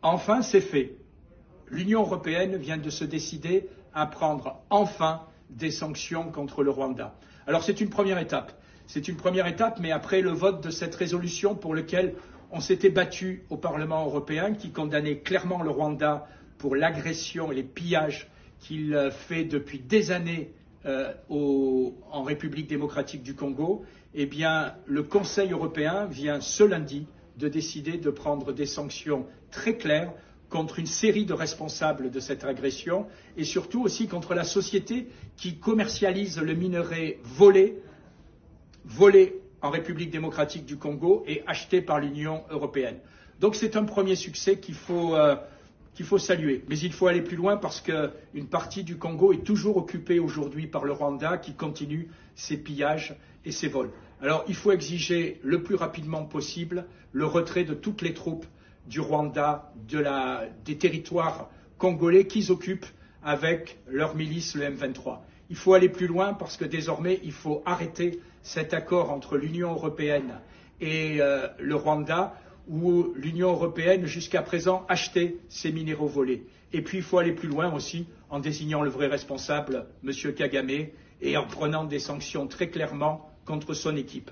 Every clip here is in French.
enfin, c'est fait. L'Union européenne vient de se décider à prendre enfin des sanctions contre le Rwanda. Alors c'est une première étape. C'est une première étape, mais après le vote de cette résolution pour laquelle on s'était battu au Parlement européen, qui condamnait clairement le Rwanda pour l'agression et les pillages qu'il fait depuis des années en République démocratique du Congo, eh bien, le Conseil européen vient ce lundi de décider de prendre des sanctions très claires contre une série de responsables de cette agression et surtout aussi contre la société qui commercialise le minerai volé en République démocratique du Congo et acheté par l'Union européenne. Donc c'est un premier succès qu'il faut saluer. Mais il faut aller plus loin parce qu'une partie du Congo est toujours occupée aujourd'hui par le Rwanda qui continue ses pillages et ses vols. Alors il faut exiger le plus rapidement possible le retrait de toutes les troupes du Rwanda, des territoires congolais qu'ils occupent avec leur milice, le M23. Il faut aller plus loin parce que désormais, il faut arrêter cet accord entre l'Union européenne et le Rwanda, où l'Union européenne, jusqu'à présent, achetait ces minéraux volés. Et puis, il faut aller plus loin aussi en désignant le vrai responsable, M. Kagame, et en prenant des sanctions très clairement contre son équipe.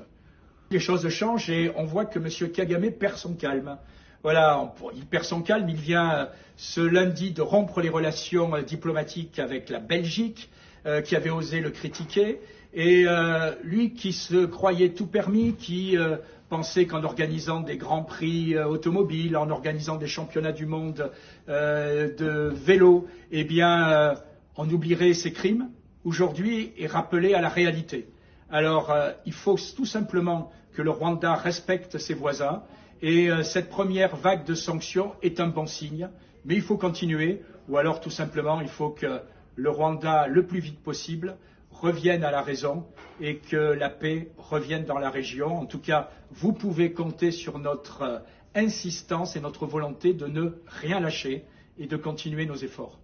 Les choses changent et on voit que M. Kagame perd son calme. Voilà, il perd son calme, il vient ce lundi de rompre les relations diplomatiques avec la Belgique, qui avait osé le critiquer, et lui qui se croyait tout permis, qui pensait qu'en organisant des grands prix automobiles, en organisant des championnats du monde de vélo, eh bien, on oublierait ses crimes, aujourd'hui est rappelé à la réalité. Alors, il faut tout simplement que le Rwanda respecte ses voisins, et cette première vague de sanctions est un bon signe, mais il faut continuer, ou alors tout simplement il faut que le Rwanda, le plus vite possible, revienne à la raison et que la paix revienne dans la région. En tout cas, vous pouvez compter sur notre insistance et notre volonté de ne rien lâcher et de continuer nos efforts.